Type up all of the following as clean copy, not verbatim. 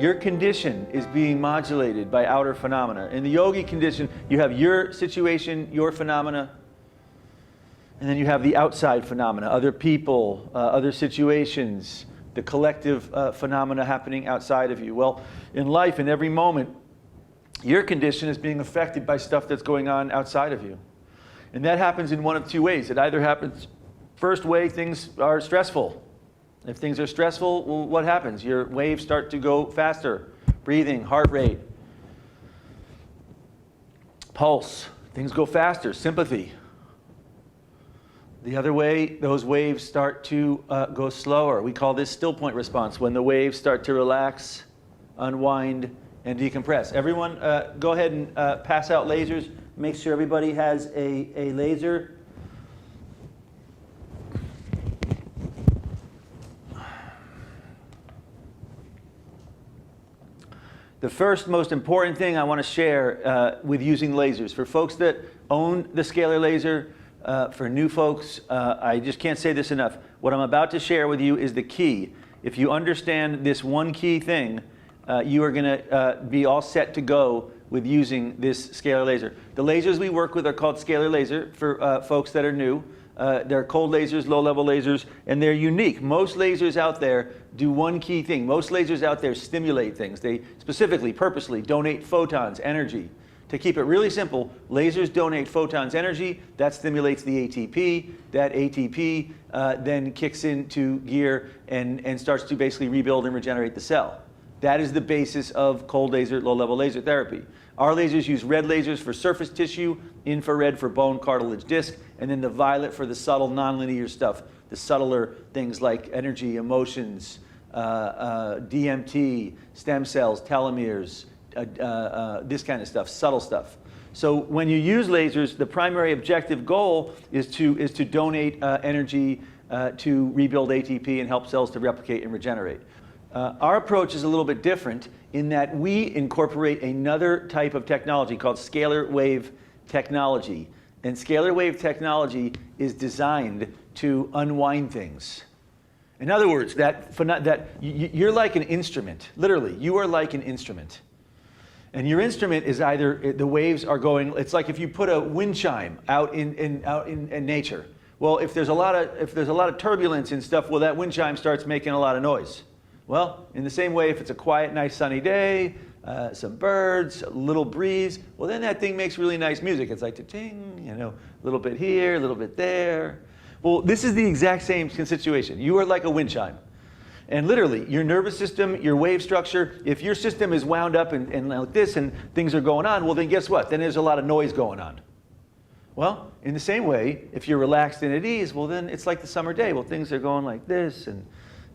Your condition is being modulated by outer phenomena. In the yogi condition, you have your situation, your phenomena, and then you have the outside phenomena, other people, other situations, the collective phenomena happening outside of you. Well, in life, in every moment, your condition is being affected by stuff that's going on outside of you. And that happens in one of two ways. It either happens, first way, things are stressful. If things are stressful, well, what happens? Your waves start to go faster. Breathing, heart rate, pulse, things go faster, sympathy. The other way, those waves start to go slower. We call this still point response, when the waves start to relax, unwind, and decompress. Everyone, go ahead and pass out lasers. Make sure everybody has a laser. The first most important thing I want to share with using lasers, for folks that own the Scalar laser, for new folks, I just can't say this enough. What I'm about to share with you is the key. If you understand this one key thing, you are going to be all set to go with using this Scalar laser. The lasers we work with are called Scalar laser for folks that are new. They're cold lasers, low-level lasers, and they're unique. Most lasers out there do one key thing. Most lasers out there stimulate things. They specifically, purposely donate photons, energy. To keep it really simple, lasers donate photons, energy. That stimulates the ATP. That ATP then kicks into gear and starts to basically rebuild and regenerate the cell. That is the basis of cold laser, low-level laser therapy. Our lasers use red lasers for surface tissue, infrared for bone, cartilage, disc, and then the violet for the subtle, nonlinear stuff, the subtler things like energy, emotions, DMT, stem cells, telomeres, this kind of stuff, subtle stuff. So when you use lasers, the primary objective goal is to donate energy to rebuild ATP and help cells to replicate and regenerate. Our approach is a little bit different in that we incorporate another type of technology called scalar wave technology. And scalar wave technology is designed to unwind things. In other words, you're like an instrument. Literally, you are like an instrument. And your instrument is either, the waves are going, it's like if you put a wind chime out in nature. Well, if there's a lot of turbulence and stuff, well, that wind chime starts making a lot of noise. Well, in the same way, if it's a quiet, nice sunny day, some birds, a little breeze, well, then that thing makes really nice music. It's like ta-ting, you know, a little bit here, a little bit there. Well, this is the exact same situation. You are like a wind chime. And literally, your nervous system, your wave structure, if your system is wound up and like this and things are going on, well, then guess what? Then there's a lot of noise going on. Well, in the same way, if you're relaxed and at ease, well, then it's like the summer day. Well, things are going like this, and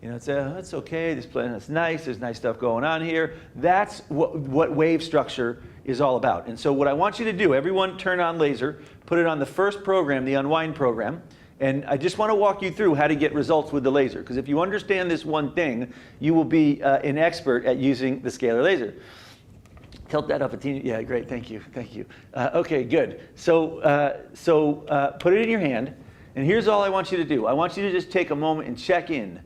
you know, it's okay, this planet's nice, there's nice stuff going on here. That's what wave structure is all about. And so what I want you to do, everyone turn on laser, put it on the first program, the unwind program, and I just want to walk you through how to get results with the laser. Because if you understand this one thing, you will be an expert at using the scalar laser. Tilt that up a teeny, yeah, great, thank you, thank you. Okay, good. So put it in your hand, and here's all I want you to do. I want you to just take a moment and check in.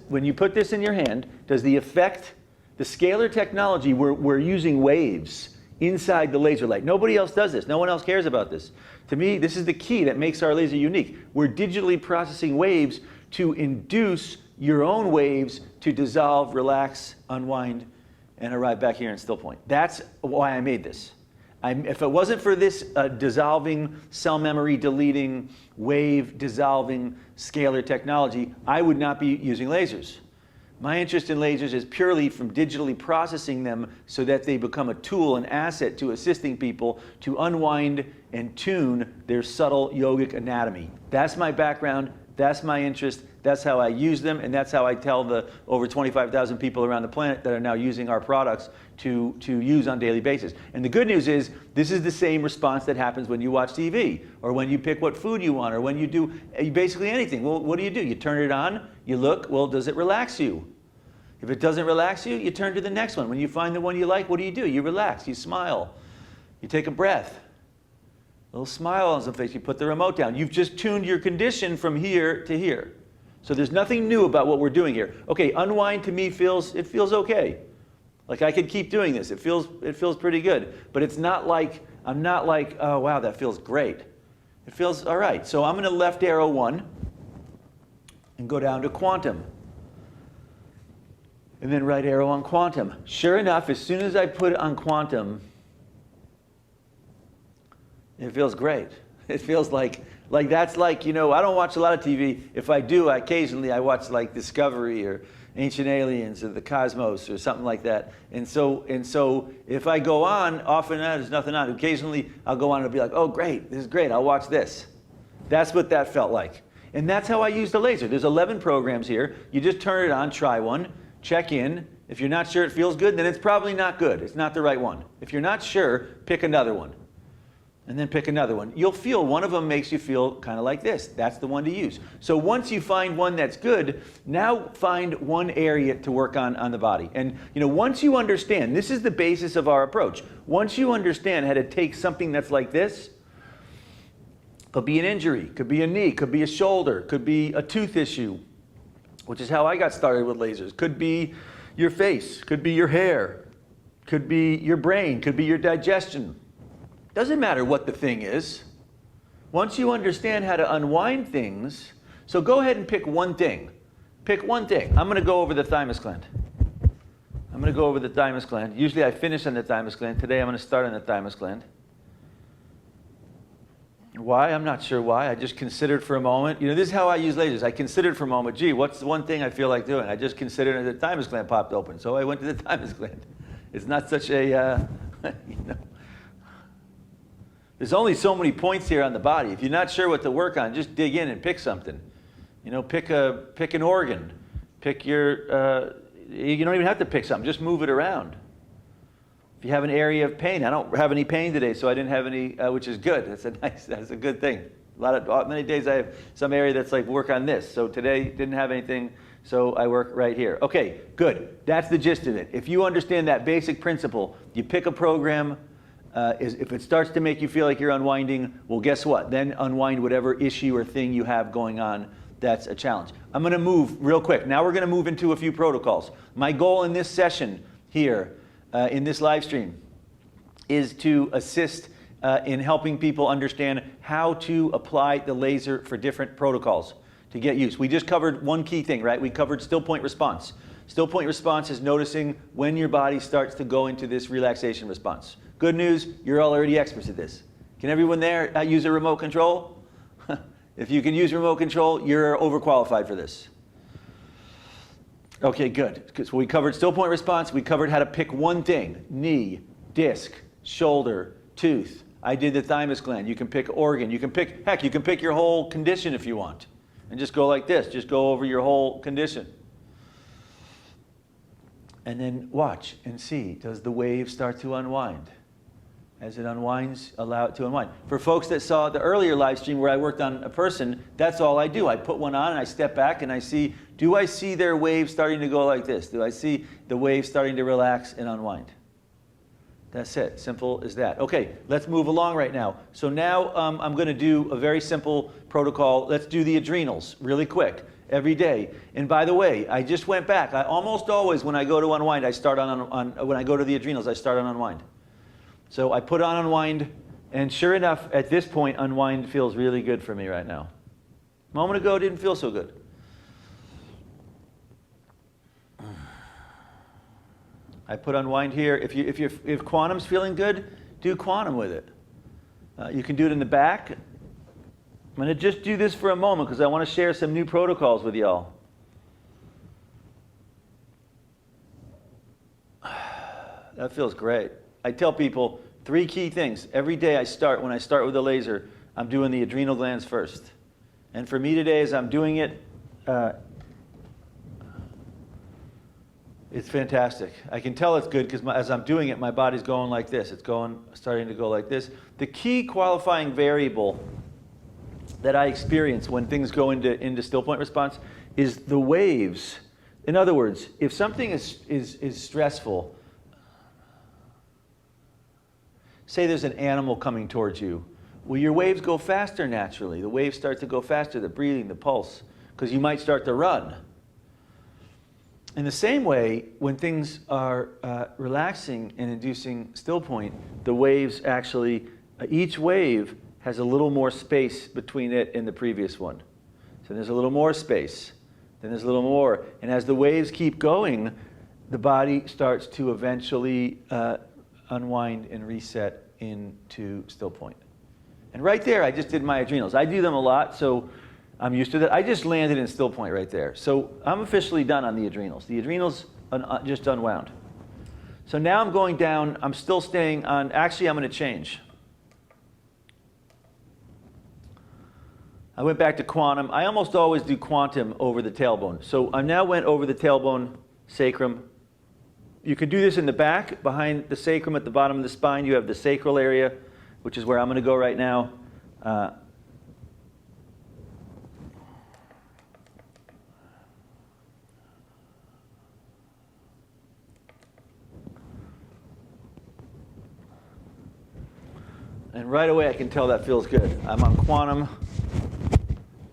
When you put this in your hand, does the scalar technology, we're using waves inside the laser light. Nobody else does this. No one else cares about this. To me, this is the key that makes our laser unique. We're digitally processing waves to induce your own waves to dissolve, relax, unwind, and arrive back here in still point. That's why I made this. If it wasn't for this dissolving, cell memory deleting, wave dissolving scalar technology, I would not be using lasers. My interest in lasers is purely from digitally processing them so that they become a tool, an asset to assisting people to unwind and tune their subtle yogic anatomy. That's my background, that's my interest, that's how I use them, and that's how I tell the over 25,000 people around the planet that are now using our products to use on a daily basis. And the good news is, this is the same response that happens when you watch TV, or when you pick what food you want, or when you do basically anything. Well, what do? You turn it on, you look, well, does it relax you? If it doesn't relax you, you turn to the next one. When you find the one you like, what do? You relax, you smile, you take a breath. A little smile on the face, you put the remote down. You've just tuned your condition from here to here. So there's nothing new about what we're doing here. Okay, unwind to me feels okay. Like I could keep doing this. It feels pretty good. But it's not like, I'm not like, oh wow, that feels great. It feels all right. So I'm going to left arrow 1 and go down to quantum. And then right arrow on quantum. Sure enough, as soon as I put it on quantum, it feels great. It feels like that's like, you know, I don't watch a lot of TV. If I do, occasionally I watch like Discovery or Ancient Aliens or The Cosmos or something like that. And so if I go on, often there's nothing on. Occasionally I'll go on and I'll be like, oh great, this is great, I'll watch this. That's what that felt like. And that's how I use the laser. There's 11 programs here. You just turn it on, try one, check in. If you're not sure it feels good, then it's probably not good. It's not the right one. If you're not sure, pick another one. And then pick another one. You'll feel one of them makes you feel kind of like this. That's the one to use. So once you find one that's good, now find one area to work on the body. And you know, once you understand, this is the basis of our approach. Once you understand how to take something that's like this, could be an injury, could be a knee, could be a shoulder, could be a tooth issue, which is how I got started with lasers. Could be your face, could be your hair, could be your brain, could be your digestion. Doesn't matter what the thing is. Once you understand how to unwind things, so go ahead and pick one thing. Pick one thing. I'm going to go over the thymus gland. I'm going to go over the thymus gland. Usually I finish on the thymus gland. Today I'm going to start on the thymus gland. Why? I'm not sure why. I just considered for a moment. You know, this is how I use lasers. I considered for a moment, gee, what's the one thing I feel like doing? I just considered and the thymus gland popped open. So I went to the thymus gland. It's not such a, you know. There's only so many points here on the body. If you're not sure what to work on, just dig in and pick something. You know, pick an organ. Pick your, you don't even have to pick something. Just move it around. If you have an area of pain, I don't have any pain today, so I didn't have any, which is good. That's a good thing. Many days I have some area that's like work on this. So today didn't have anything, so I work right here. Okay, good. That's the gist of it. If you understand that basic principle, you pick a program. If it starts to make you feel like you're unwinding, well, guess what? Then unwind whatever issue or thing you have going on that's a challenge. I'm going to move real quick. Now we're going to move into a few protocols. My goal in this session here, in this live stream, is to assist in helping people understand how to apply the laser for different protocols to get use. We just covered one key thing, right? We covered still point response. Still point response is noticing when your body starts to go into this relaxation response. Good news, you're already experts at this. Can everyone there use a remote control? If you can use remote control, you're overqualified for this. Okay, good. Because we covered still point response. We covered how to pick one thing: knee, disc, shoulder, tooth. I did the thymus gland. You can pick organ. You can pick, heck, you can pick your whole condition if you want. And just go like this. Just go over your whole condition. And then watch and see, does the wave start to unwind? As it unwinds, allow it to unwind. For folks that saw the earlier live stream where I worked on a person, that's all I do. I put one on and I step back and I see, do I see their wave starting to go like this? Do I see the wave starting to relax and unwind? That's it. Simple as that. Okay, let's move along right now. So now I'm going to do a very simple protocol. Let's do the adrenals really quick. Every day. And by the way, I just went back. I almost always, when I go to unwind, I start when I go to the adrenals, I start on unwind. So I put on unwind, and sure enough, at this point, unwind feels really good for me right now. A moment ago, it didn't feel so good. I put unwind here. If quantum's feeling good, do quantum with it. You can do it in the back. I'm going to just do this for a moment because I want to share some new protocols with y'all. That feels great. I tell people 3 key things. Every day when I start with the laser, I'm doing the adrenal glands first. And for me today, as I'm doing it, it's fantastic. I can tell it's good because as I'm doing it, my body's going like this. It's starting to go like this. The key qualifying variable that I experience when things go into still point response is the waves. In other words, if something is stressful, say there's an animal coming towards you, will your waves go faster naturally? The waves start to go faster, the breathing, the pulse because you might start to run. In the same way, when things are relaxing and inducing still point, the waves actually, each wave has a little more space between it and the previous one. So there's a little more space, then there's a little more. And as the waves keep going, the body starts to eventually unwind and reset into still point. And right there, I just did my adrenals. I do them a lot, so I'm used to that. I just landed in still point right there. So I'm officially done on the adrenals. The adrenals just unwound. So now I'm going down. I'm still staying on. Actually, I'm going to change. I went back to quantum. I almost always do quantum over the tailbone. So I now went over the tailbone, sacrum. You can do this in the back, behind the sacrum at the bottom of the spine. You have the sacral area, which is where I'm going to go right now. And right away I can tell that feels good. I'm on quantum,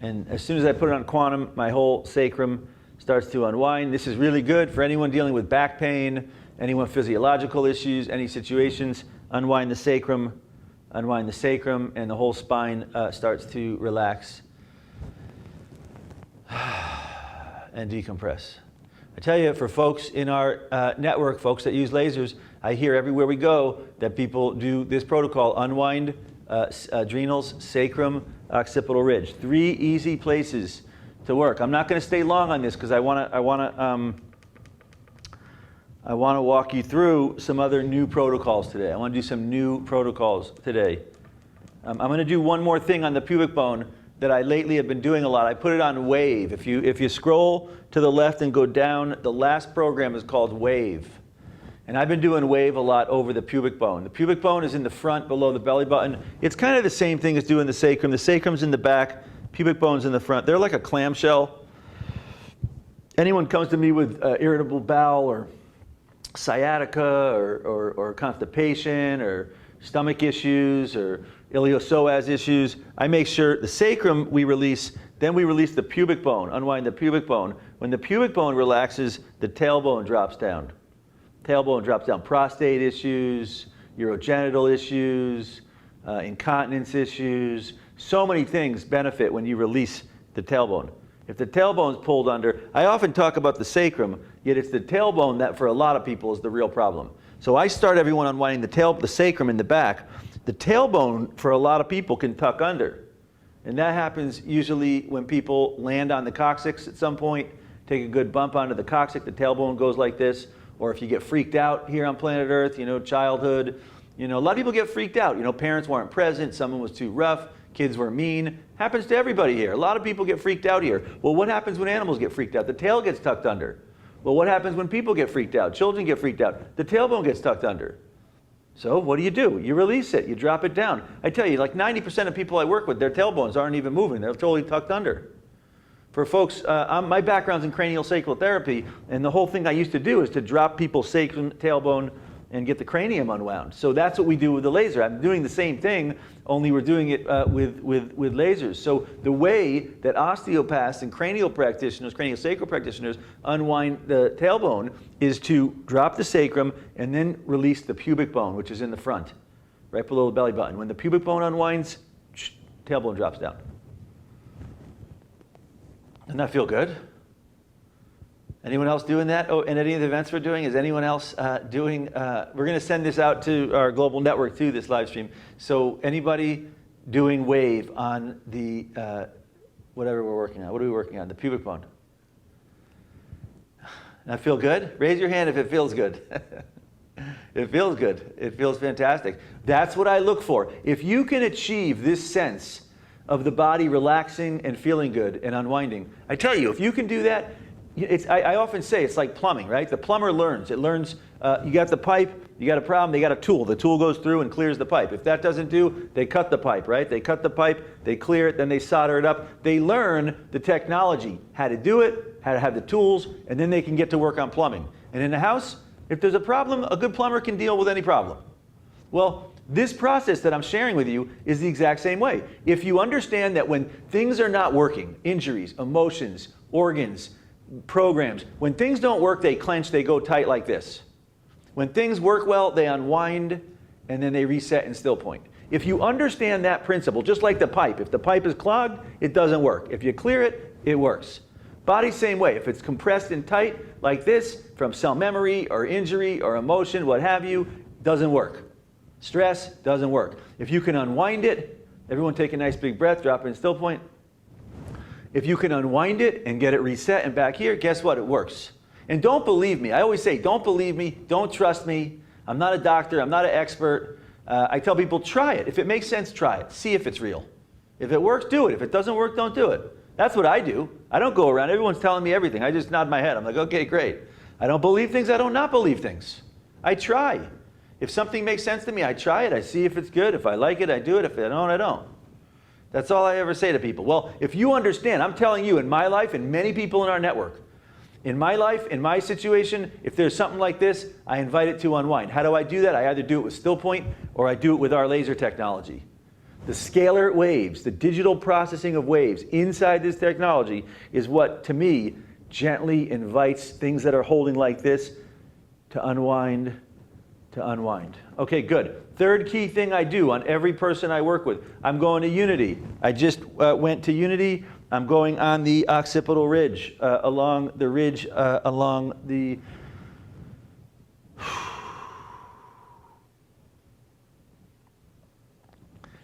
and as soon as I put it on quantum, my whole sacrum starts to unwind. This is really good for anyone dealing with back pain, anyone with physiological issues, any situations. Unwind the sacrum, and the whole spine starts to relax and decompress. I tell you, for folks in our network, folks that use lasers, I hear everywhere we go that people do this protocol: unwind, adrenals, sacrum, occipital ridge. 3 easy places to work. I'm not going to stay long on this because I want to walk you through some other new protocols today. I want to do some new protocols today. I'm going to do one more thing on the pubic bone that I lately have been doing a lot. I put it on Wave. If you scroll to the left and go down, the last program is called Wave. And I've been doing Wave a lot over the pubic bone. The pubic bone is in the front below the belly button. It's kind of the same thing as doing the sacrum. The sacrum's in the back, pubic bone's in the front. They're like a clamshell. Anyone comes to me with irritable bowel or sciatica or constipation or stomach issues or iliopsoas issues, I make sure the sacrum we release, then we release the pubic bone, unwind the pubic bone. When the pubic bone relaxes, the tailbone drops down. Tailbone drops down. Prostate issues, urogenital issues, incontinence issues, so many things benefit when you release the tailbone. If the tailbone's pulled under, I often talk about the sacrum, yet it's the tailbone that for a lot of people is the real problem. So I start everyone unwinding the sacrum in the back. The tailbone for a lot of people can tuck under. And that happens usually when people land on the coccyx at some point, take a good bump onto the coccyx, the tailbone goes like this. Or if you get freaked out here on planet Earth, childhood, a lot of people get freaked out. Parents weren't present, someone was too rough, kids were mean. Happens to everybody here. A lot of people get freaked out here. Well, what happens when animals get freaked out? The tail gets tucked under. Well, what happens when people get freaked out? Children get freaked out. The tailbone gets tucked under. So what do? You release it. You drop it down. I tell you, like 90% of people I work with, their tailbones aren't even moving. They're totally tucked under. For folks, my background's in cranial sacral therapy, and the whole thing I used to do is to drop people's sacrum, tailbone, and get the cranium unwound. So that's what we do with the laser. I'm doing the same thing, only we're doing it with lasers. So the way that osteopaths and cranial practitioners, cranial sacral practitioners, unwind the tailbone is to drop the sacrum and then release the pubic bone, which is in the front, right below the belly button. When the pubic bone unwinds, tailbone drops down. Doesn't that feel good? Anyone else doing that? Oh, and any of the events we're doing, is anyone else doing? We're going to send this out to our global network too, this live stream. So anybody doing Wave on the whatever we're working on? What are we working on? The pubic bone. That feel good? Raise your hand if it feels good. It feels good. It feels fantastic. That's what I look for. If you can achieve this sense of the body relaxing and feeling good and unwinding, I tell you, if you can do that, I often say it's like plumbing, right? The plumber learns. It learns, you got the pipe, you got a problem, they got a tool. The tool goes through and clears the pipe. If that doesn't do, they cut the pipe, right? They cut the pipe, they clear it, then they solder it up. They learn the technology, how to do it, how to have the tools, and then they can get to work on plumbing. And in a house, if there's a problem, a good plumber can deal with any problem. Well, This process that I'm sharing with you is the exact same way. If you understand that when things are not working, injuries, emotions, organs, programs, when things don't work, they clench, they go tight like this. When things work well, they unwind, and then they reset in still point. If you understand that principle, just like the pipe, if the pipe is clogged, it doesn't work. If you clear it, it works. Body, same way. If it's compressed and tight like this from cell memory or injury or emotion, what have you, doesn't work. Stress doesn't work. If you can unwind it, everyone take a nice big breath, drop it in still point. If you can unwind it and get it reset and back here, guess what? It works. And don't believe me. I always say, don't believe me, don't trust me. I'm not a doctor, I'm not an expert. I tell people, try it. If it makes sense, try it. See if it's real. If it works, do it. If it doesn't work, don't do it. That's what I do. I don't go around, everyone's telling me everything. I just nod my head. I'm like, okay, great. I don't believe things, I don't not believe things. I try. If something makes sense to me, I try it. I see if it's good. If I like it, I do it. If I don't, I don't. That's all I ever say to people. Well, if you understand, I'm telling you, in my life and many people in our network, in my life, in my situation, if there's something like this, I invite it to unwind. How do I do that? I either do it with still point or I do it with our laser technology. The scalar waves, the digital processing of waves inside this technology is what, to me, gently invites things that are holding like this to unwind, to unwind. Okay, good. Third key thing I do on every person I work with, I'm going to Unity. I just went to Unity. I'm going on the Occipital Ridge, along the ridge, along the...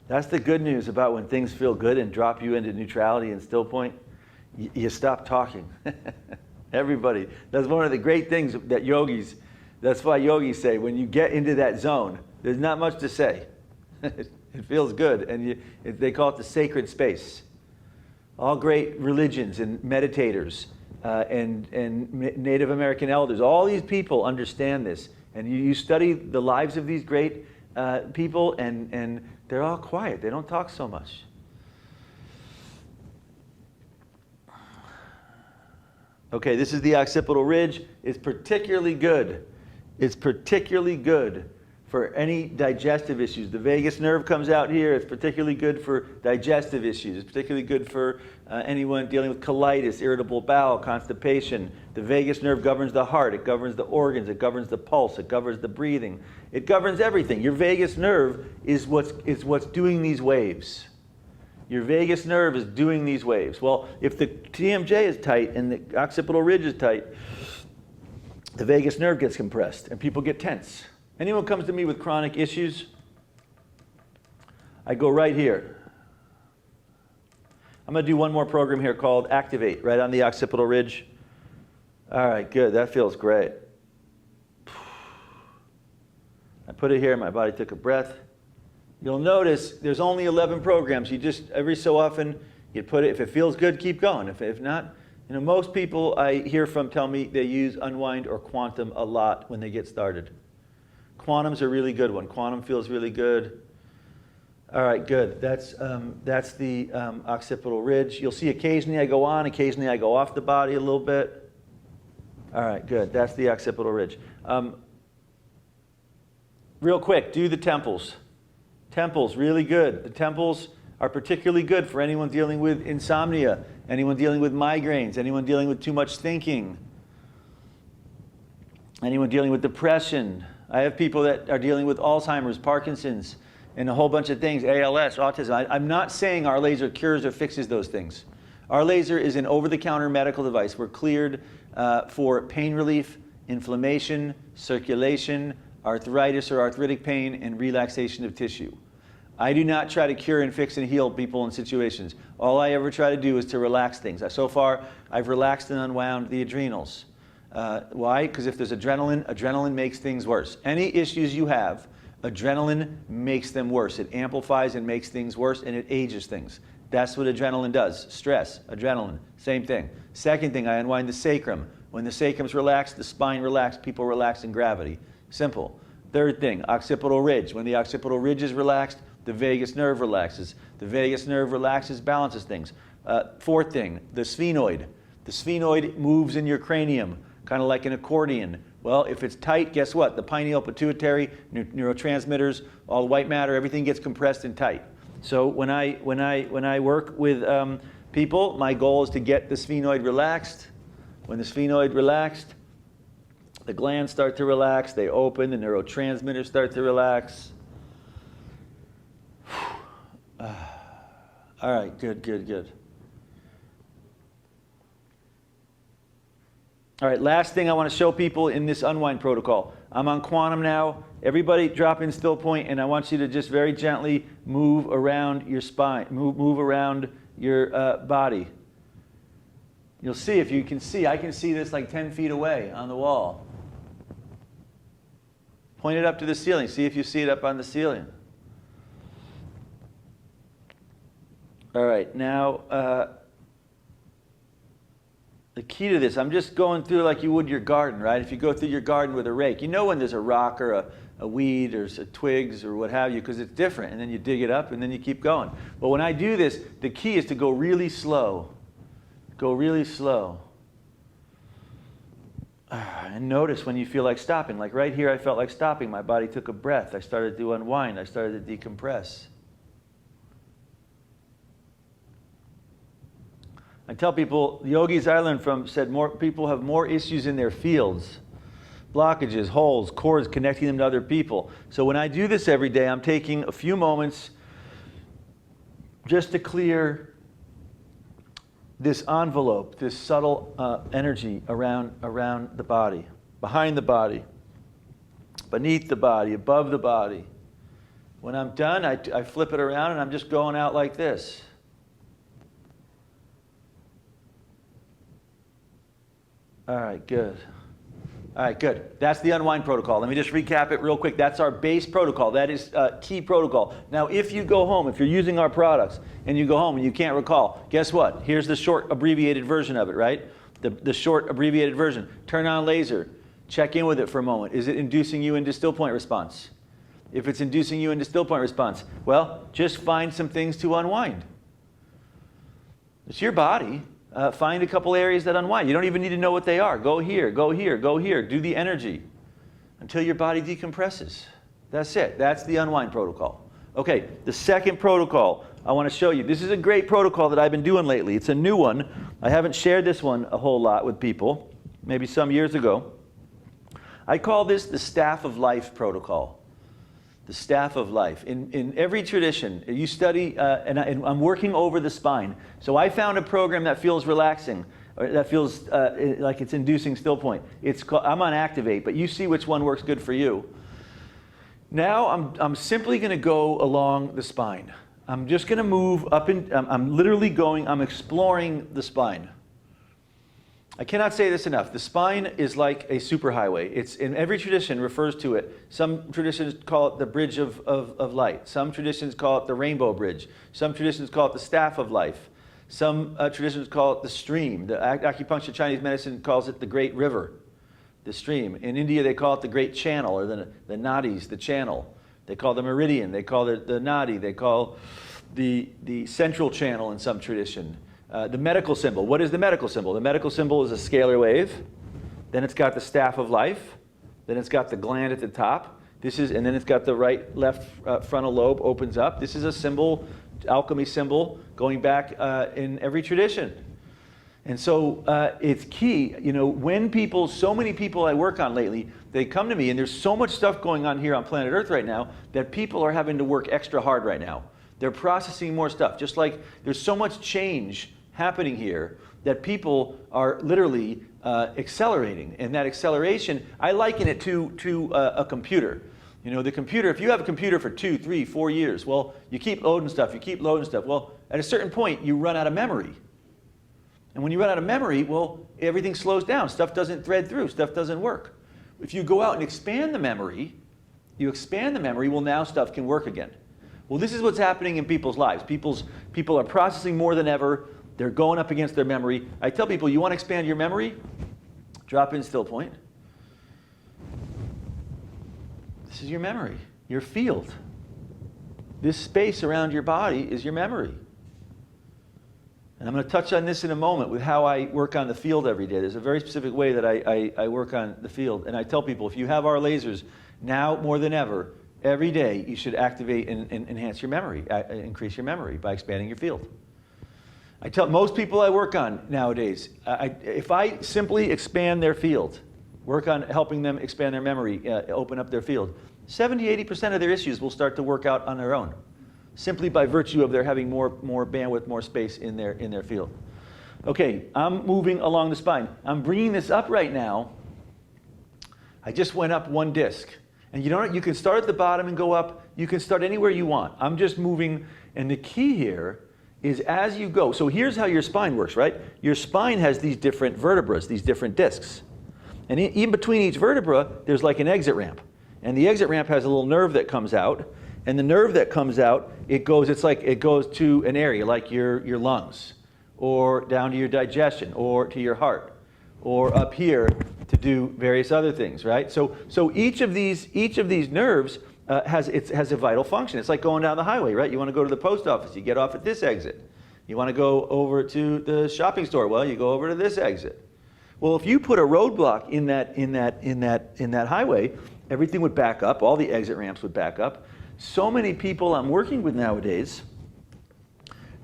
That's the good news about when things feel good and drop you into neutrality and still point. You stop talking. Everybody. That's one of the great things that yogis, that's why yogis say, when you get into that zone, there's not much to say. It feels good, and they call it the sacred space. All great religions and meditators and Native American elders, all these people understand this. And you study the lives of these great people, and they're all quiet. They don't talk so much. Okay, this is the occipital ridge. It's particularly good. It's particularly good for any digestive issues. The vagus nerve comes out here. It's particularly good for digestive issues. It's particularly good for anyone dealing with colitis, irritable bowel, constipation. The vagus nerve governs the heart. It governs the organs. It governs the pulse. It governs the breathing. It governs everything. Your vagus nerve is what's doing these waves. Your vagus nerve is doing these waves. Well, if the TMJ is tight and the occipital ridge is tight, the vagus nerve gets compressed and people get tense. Anyone comes to me with chronic issues, I go right here. I'm going to do one more program here called Activate, right on the occipital ridge. All right, good. That feels great. I put it here. My body took a breath. You'll notice there's only 11 programs. You just, every so often, you put it. If it feels good, keep going. If not, you know, most people I hear from tell me they use Unwind or Quantum a lot when they get started. Quantum's a really good one. Quantum feels really good. All right, good. That's the occipital ridge. You'll see occasionally I go on, occasionally I go off the body a little bit. All right, good. That's the occipital ridge. Real quick, do the temples. Temples, really good. The temples are particularly good for anyone dealing with insomnia, anyone dealing with migraines, anyone dealing with too much thinking, anyone dealing with depression. I have people that are dealing with Alzheimer's, Parkinson's, and a whole bunch of things, ALS, autism. I'm not saying our laser cures or fixes those things. Our laser is an over-the-counter medical device. We're cleared for pain relief, inflammation, circulation, arthritis or arthritic pain, and relaxation of tissue. I do not try to cure and fix and heal people in situations. All I ever try to do is to relax things. So far, I've relaxed and unwound the adrenals. Why? Because if there's adrenaline, adrenaline makes things worse. Any issues you have, adrenaline makes them worse. It amplifies and makes things worse, and it ages things. That's what adrenaline does. Stress, adrenaline, same thing. Second thing, I unwind the sacrum. When the sacrum's relaxed, the spine relaxed, people relax in gravity. Simple. Third thing, occipital ridge. When the occipital ridge is relaxed, the vagus nerve relaxes. The vagus nerve relaxes, balances things. Fourth thing, the sphenoid. The sphenoid moves in your cranium, kind of like an accordion. Well, if it's tight, guess what? The pineal, pituitary, neurotransmitters, all the white matter, everything gets compressed and tight. So when I work with people, my goal is to get the sphenoid relaxed. When the sphenoid relaxed, the glands start to relax, they open, the neurotransmitters start to relax. All right, good, good, good. All right, last thing I want to show people in this unwind protocol. I'm on quantum now. Everybody drop in still point, and I want you to just very gently move around your spine, move around your body. You'll see, if you can see, I can see this like 10 feet away on the wall. Point it up to the ceiling. See if you see it up on the ceiling. All right, now the key to this, I'm just going through like you would your garden, right? If you go through your garden with a rake, you know when there's a rock or a weed or twigs or what have you, because it's different, and then you dig it up and then you keep going. But when I do this, the key is to go really slow. Go really slow. And notice when you feel like stopping. Like right here, I felt like stopping. My body took a breath. I started to unwind. I started to decompress. I tell people, the yogis I learned from said more people have more issues in their fields. Blockages, holes, cords connecting them to other people. So when I do this every day, I'm taking a few moments just to clear this envelope, this subtle energy around the body, behind the body, beneath the body, above the body. When I'm done, I flip it around and I'm just going out like this. All right, good. All right, good. That's the unwind protocol. Let me just recap it real quick. That's our base protocol. That is key protocol. Now, if you go home, if you're using our products, and you go home and you can't recall, guess what? Here's the short abbreviated version of it, right? The short abbreviated version. Turn on laser. Check in with it for a moment. Is it inducing you into still point response? If it's inducing you into still point response, well, just find some things to unwind. It's your body. Find a couple areas that unwind. You don't even need to know what they are. Go here, go here, go here. Do the energy until your body decompresses. That's it. That's the unwind protocol. Okay, the second protocol I want to show you. This is a great protocol that I've been doing lately. It's a new one. I haven't shared this one a whole lot with people, maybe some years ago. I call this the Staff of Life protocol. The staff of life. In every tradition, you study, and I'm working over the spine. So I found a program that feels relaxing, or that feels like it's inducing still point. I'm on Activate, but you see which one works good for you. Now I'm simply going to go along the spine. I'm just going to move up and I'm literally going, I'm exploring the spine. I cannot say this enough. The spine is like a superhighway. It's in every tradition refers to it. Some traditions call it the bridge of light. Some traditions call it the rainbow bridge. Some traditions call it the staff of life. Some traditions call it the stream. The acupuncture Chinese medicine calls it the great river, the stream. In India, they call it the great channel, or the nadis, the channel. They call the meridian. They call it the nadi. They call the central channel in some tradition. The medical symbol. What is the medical symbol? The medical symbol is a scalar wave. Then it's got the staff of life. Then it's got the gland at the top. And then it's got the left frontal lobe opens up. This is a symbol, alchemy symbol, going back in every tradition. And so it's key. You know, when so many people I work on lately, they come to me, and there's so much stuff going on here on planet Earth right now that people are having to work extra hard right now. They're processing more stuff. Just like there's so much change happening here that people are literally accelerating. And that acceleration, I liken it to a computer. You know, the computer, if you have a computer for 2, 3, 4 years, well, you keep loading stuff, you keep loading stuff. Well, at a certain point, you run out of memory. And when you run out of memory, well, everything slows down. Stuff doesn't thread through. Stuff doesn't work. If you go out and expand the memory, well, now stuff can work again. Well, this is what's happening in people's lives. People are processing more than ever. They're going up against their memory. I tell people, you want to expand your memory? Drop in still point. This is your memory, your field. This space around your body is your memory. And I'm going to touch on this in a moment with how I work on the field every day. There's a very specific way that I work on the field. And I tell people, if you have our lasers, now more than ever, every day you should activate and enhance your memory, increase your memory by expanding your field. I tell most people I work on nowadays, if I simply expand their field, work on helping them expand their memory, open up their field, 70–80% of their issues will start to work out on their own, simply by virtue of their having more bandwidth, more space in their field. Okay, I'm moving along the spine. I'm bringing this up right now. I just went up one disc. And you can start at the bottom and go up. You can start anywhere you want. I'm just moving, and the key here is as you go. So here's how your spine works, right? Your spine has these different vertebrae, these different discs. And in between each vertebra, there's like an exit ramp. And the exit ramp has a little nerve that comes out. And the nerve that comes out, it goes to an area like your lungs, or down to your digestion, or to your heart, or up here to do various other things, right? So each of these nerves has a vital function. It's like going down the highway, right? You want to go to the post office, you get off at this exit. You want to go over to the shopping store, well, you go over to this exit. Well, if you put a roadblock in that highway, everything would back up. All the exit ramps would back up. So many people I'm working with nowadays,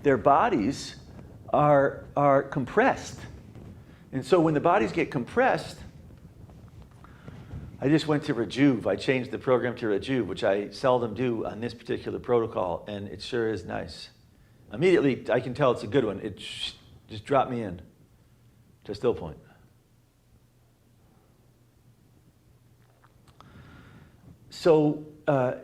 their bodies are compressed. And so when the bodies get compressed, I just went to Rejuve. I changed the program to Rejuve, which I seldom do on this particular protocol, and it sure is nice. Immediately, I can tell it's a good one. It just dropped me in to still point. So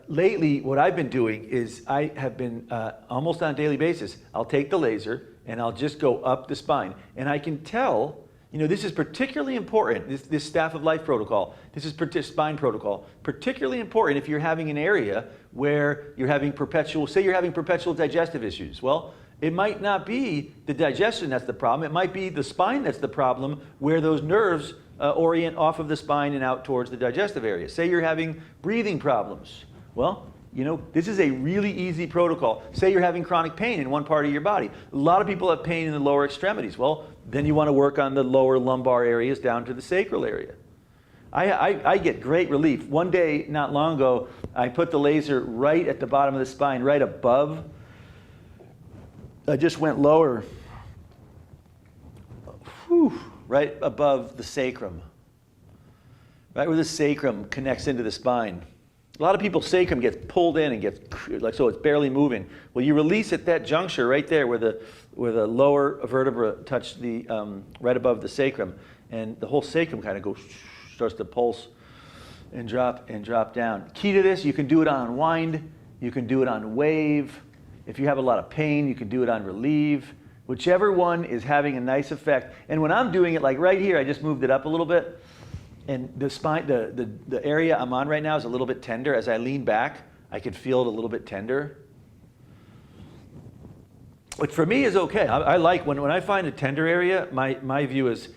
lately, what I've been doing is I have been almost on a daily basis, I'll take the laser and I'll just go up the spine. And I can tell, this is particularly important, this Staff of Life protocol, this is spine protocol, particularly important if you're having an area where you're having perpetual digestive issues. Well, it might not be the digestion that's the problem, it might be the spine that's the problem, where those nerves orient off of the spine and out towards the digestive area. Say you're having breathing problems. Well, this is a really easy protocol. Say you're having chronic pain in one part of your body. A lot of people have pain in the lower extremities. Well, then you want to work on the lower lumbar areas down to the sacral area. I get great relief. One day, not long ago, I put the laser right at the bottom of the spine, right above. I just went lower. Whew. Right above the sacrum, right where the sacrum connects into the spine. A lot of people's sacrum gets pulled in and gets so it's barely moving. Well, you release at that juncture right there where the lower vertebra touch the right above the sacrum, and the whole sacrum kind of starts to pulse and drop down. Key to this, you can do it on wind, you can do it on wave. If you have a lot of pain, you can do it on relieve. Whichever one is having a nice effect. And when I'm doing it, like right here, I just moved it up a little bit. And the spine, the area I'm on right now is a little bit tender. As I lean back, I can feel it a little bit tender. Which for me is okay. I like when I find a tender area, my view is,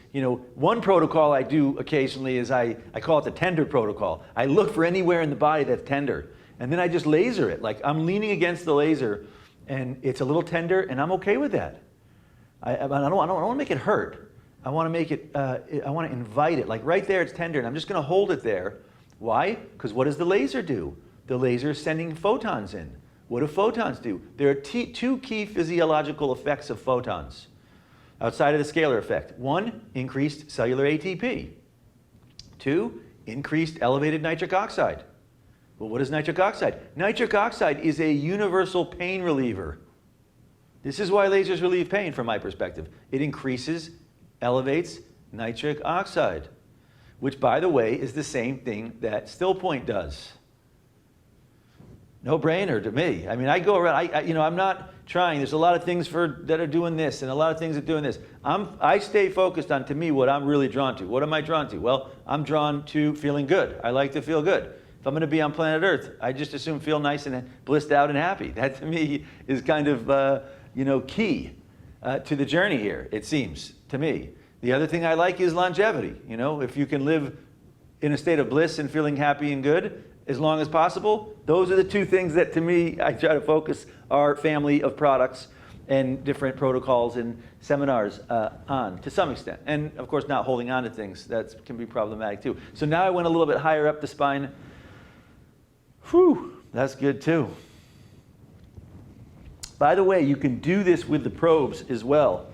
one protocol I do occasionally is I call it the tender protocol. I look for anywhere in the body that's tender. And then I just laser it. Like I'm leaning against the laser and it's a little tender and I'm okay with that. I don't want to make it hurt. I want to make it, I want to invite it. Like right there, it's tender, and I'm just going to hold it there. Why? Because what does the laser do? The laser is sending photons in. What do photons do? There are two key physiological effects of photons outside of the scalar effect. One, increased cellular ATP. Two, increased elevated nitric oxide. Well, what is nitric oxide? Nitric oxide is a universal pain reliever. This is why lasers relieve pain from my perspective. It elevates nitric oxide, which by the way is the same thing that still point does. No brainer to me. I mean, I go around, I'm not trying. There's a lot of things that are doing this and a lot of things that are doing this. I stay focused on, to me, what I'm really drawn to. What am I drawn to? Well, I'm drawn to feeling good. I like to feel good. If I'm going to be on planet Earth, I just assume feel nice and blissed out and happy. That to me is kind of key to the journey here, it seems to me. The other thing I like is longevity. If you can live in a state of bliss and feeling happy and good as long as possible, those are the two things that to me I try to focus our family of products and different protocols and seminars on, to some extent. And of course, not holding on to things, that can be problematic too. So now I went a little bit higher up the spine. Whew, that's good too. By the way, you can do this with the probes as well.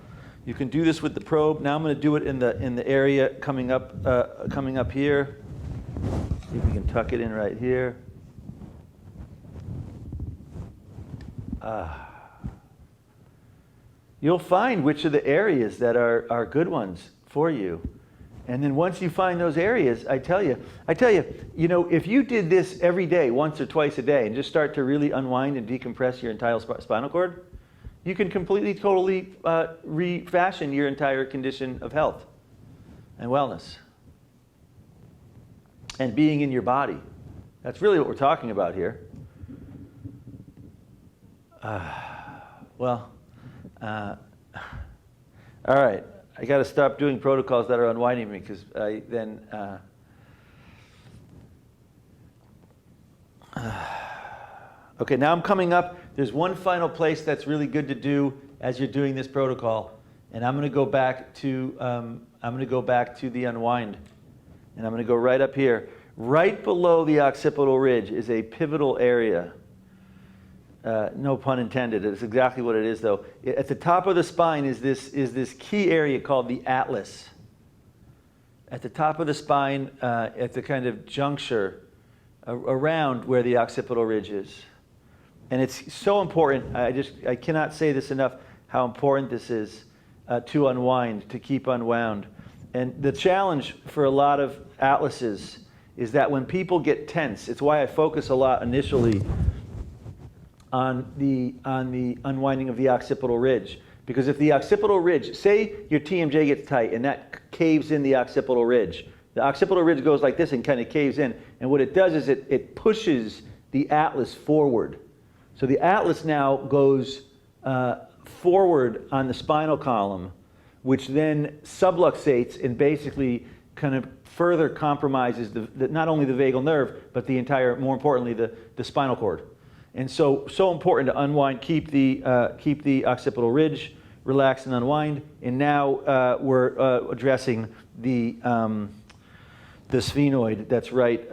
You can do this with the probe. Now I'm going to do it in the area coming up here. See if we can tuck it in right here. You'll find which are the areas that are good ones for you. And then once you find those areas, I tell you, if you did this every day, once or twice a day, and just start to really unwind and decompress your entire spinal cord, you can completely, totally refashion your entire condition of health and wellness and being in your body. That's really what we're talking about here. All right. I got to stop doing protocols that are unwinding me, because I then. Okay, now I'm coming up. There's one final place that's really good to do as you're doing this protocol, and I'm going to go back to the unwind, and I'm going to go right up here, right below the occipital ridge is a pivotal area. No pun intended. It's exactly what it is, though. At the top of the spine is this key area called the atlas. At the top of the spine, at the kind of juncture around where the occipital ridge is. And it's so important. I cannot say this enough, how important this is to unwind, to keep unwound. And the challenge for a lot of atlases is that when people get tense, it's why I focus a lot initially on the unwinding of the occipital ridge. Because if the occipital ridge, say your TMJ gets tight and that caves in the occipital ridge goes like this and kind of caves in. And what it does is it pushes the atlas forward. So the atlas now goes forward on the spinal column, which then subluxates and basically kind of further compromises not only the vagal nerve, but the entire, more importantly, the spinal cord. And so important to unwind, keep the occipital ridge, relax and unwind. And now we're addressing the sphenoid that's right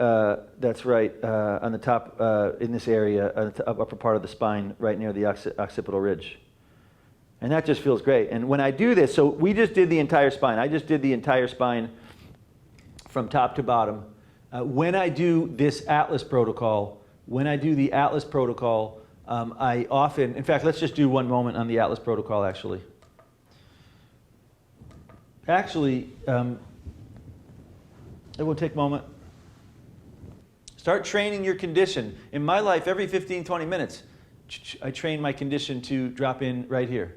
on the top in this area, the upper part of the spine, right near the occipital ridge. And that just feels great. And when I do this, so we just did the entire spine. I just did the entire spine from top to bottom. When I do this atlas protocol, I often, in fact, let's just do one moment on the atlas protocol, actually. It will take a moment. Start training your condition. In my life, every 15, 20 minutes, I train my condition to drop in right here.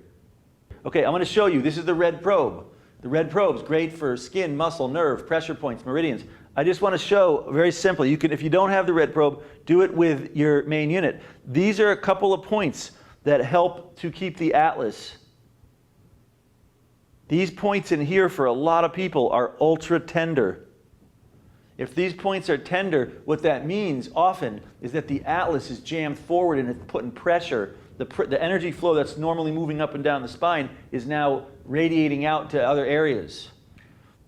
Okay, I'm going to show you. This is the red probe. The red probe is great for skin, muscle, nerve, pressure points, meridians. I just want to show, very simple, you can, if you don't have the red probe, do it with your main unit. These are a couple of points that help to keep the atlas. These points in here for a lot of people are ultra tender. If these points are tender, what that means often is that the atlas is jammed forward and it's putting pressure. The energy flow that's normally moving up and down the spine is now radiating out to other areas.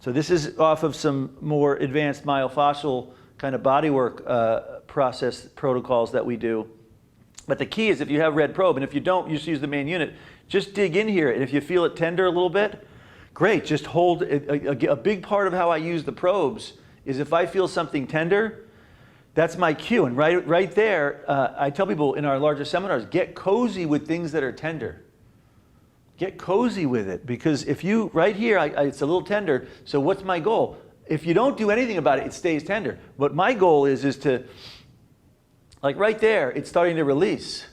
So this is off of some more advanced myofascial kind of bodywork process protocols that we do. But the key is if you have red probe, and if you don't, you just use the main unit, just dig in here. And if you feel it tender a little bit, great. Just hold. A big part of how I use the probes is if I feel something tender, that's my cue. And right there, I tell people in our larger seminars, get cozy with things that are tender. Get cozy with it, because if you, right here, it's a little tender, so what's my goal? If you don't do anything about it, it stays tender. What my goal is to, like right there, it's starting to release.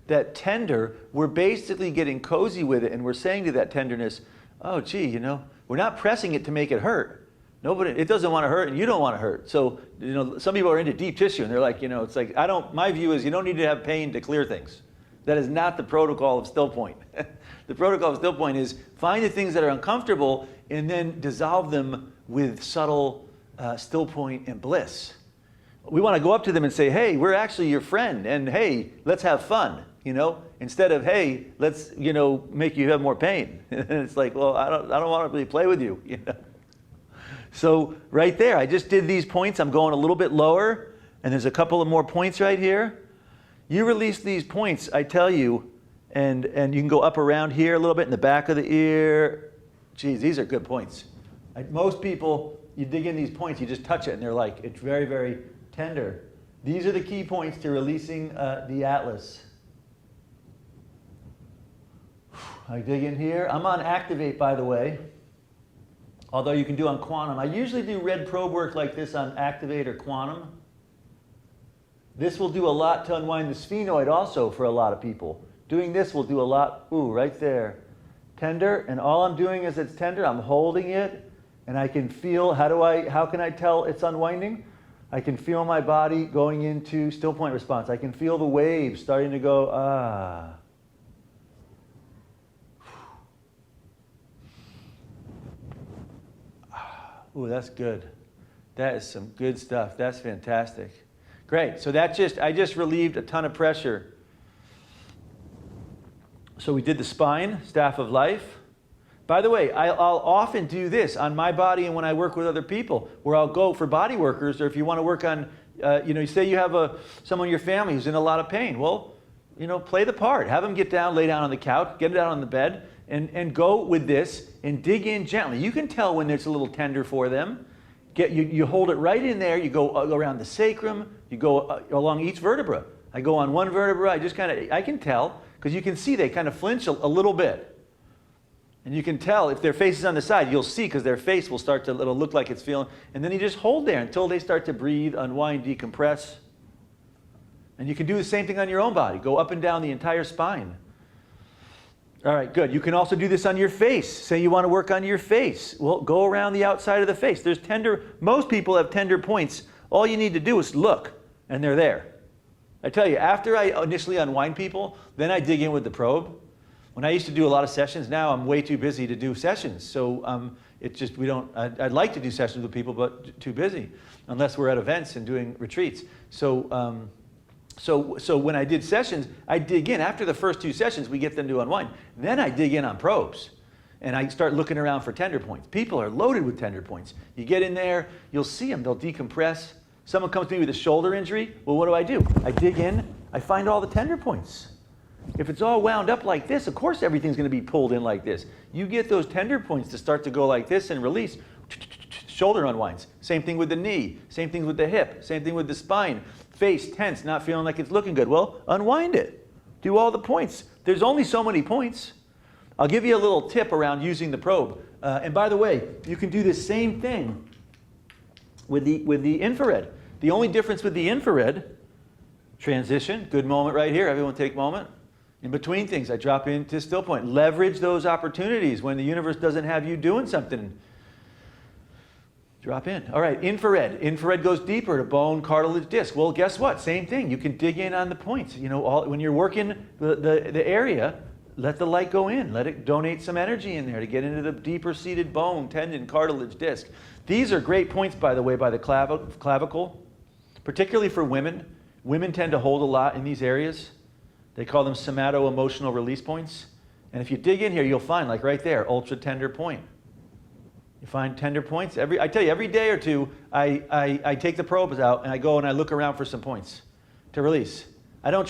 That tender, we're basically getting cozy with it, and we're saying to that tenderness, oh gee, we're not pressing it to make it hurt. Nobody, it doesn't want to hurt, and you don't want to hurt. So, some people are into deep tissue, and they're like, it's like, my view is you don't need to have pain to clear things. That is not the protocol of still point. The protocol of still point is find the things that are uncomfortable and then dissolve them with subtle still point and bliss. We want to go up to them and say, hey, we're actually your friend, and hey, let's have fun. you know, instead of, hey, let's, you know, make you have more pain. And it's like, well, I don't want to really play with you, you know. So right there, I just did these points. I'm going a little bit lower, and there's a couple of more points right here. You release these points, I tell you, and you can go up around here a little bit in the back of the ear. Geez, these are good points. Most people, you dig in these points, you just touch it, and they're like, it's very, very tender. These are the key points to releasing the atlas. I dig in here. I'm on activate, by the way, although you can do on quantum. I usually do red probe work like this on activate or quantum. This will do a lot to unwind the sphenoid also for a lot of people. Doing this will do a lot. Ooh, right there. Tender, and all I'm doing is it's tender. I'm holding it, and I can feel, how can I tell it's unwinding? I can feel my body going into still point response. I can feel the waves starting to go, ah. Ooh, that's good. That is some good stuff. That's fantastic. Great. So I just relieved a ton of pressure. So we did the spine, staff of life. By the way, I'll often do this on my body and when I work with other people, where I'll go for body workers, or if you want to work on, you know, you say you have someone in your family who's in a lot of pain. Well, you know, play the part. Have them get down, lay down on the couch, get down on the bed, and go with this and dig in gently. You can tell when it's a little tender for them. You hold it right in there. You go around the sacrum. You go along each vertebra. I go on one vertebra. I can tell, because you can see they kind of flinch a little bit. And you can tell if their face is on the side, you'll see, because their face will start to, it'll look like it's feeling. And then you just hold there until they start to breathe, unwind, decompress. And you can do the same thing on your own body. Go up and down the entire spine. All right, good. You can also do this on your face. Say you want to work on your face. Well, go around the outside of the face. There's most people have tender points. All you need to do is look, and they're there. I tell you, after I initially unwind people, then I dig in with the probe. When I used to do a lot of sessions, now I'm way too busy to do sessions. So it's just, I'd like to do sessions with people, but too busy, unless we're at events and doing retreats. So when I did sessions, I dig in. After the first 2 sessions, we get them to unwind. Then I dig in on probes, and I start looking around for tender points. People are loaded with tender points. You get in there, you'll see them. They'll decompress. Someone comes to me with a shoulder injury. Well, what do? I dig in. I find all the tender points. If it's all wound up like this, of course everything's going to be pulled in like this. You get those tender points to start to go like this and release. Shoulder unwinds. Same thing with the knee. Same thing with the hip. Same thing with the spine. Face tense, not feeling like it's looking good. Well, unwind it. Do all the points. There's only so many points. I'll give you a little tip around using the probe. And by the way, you can do the same thing with the infrared. The only difference with the infrared, transition, good moment right here. Everyone take a moment. In between things, I drop into still point. Leverage those opportunities when the universe doesn't have you doing something. Drop in. All right, infrared. Infrared goes deeper to bone, cartilage, disc. Well, guess what? Same thing. You can dig in on the points. You know, when you're working the area, let the light go in. Let it donate some energy in there to get into the deeper seated bone, tendon, cartilage, disc. These are great points, by the way, by the clavicle, particularly for women. Women tend to hold a lot in these areas. They call them somato-emotional release points. And if you dig in here, you'll find, like right there, ultra tender point. You find tender points. I tell you, every day or two, I take the probes out and I go and I look around for some points to release. I don't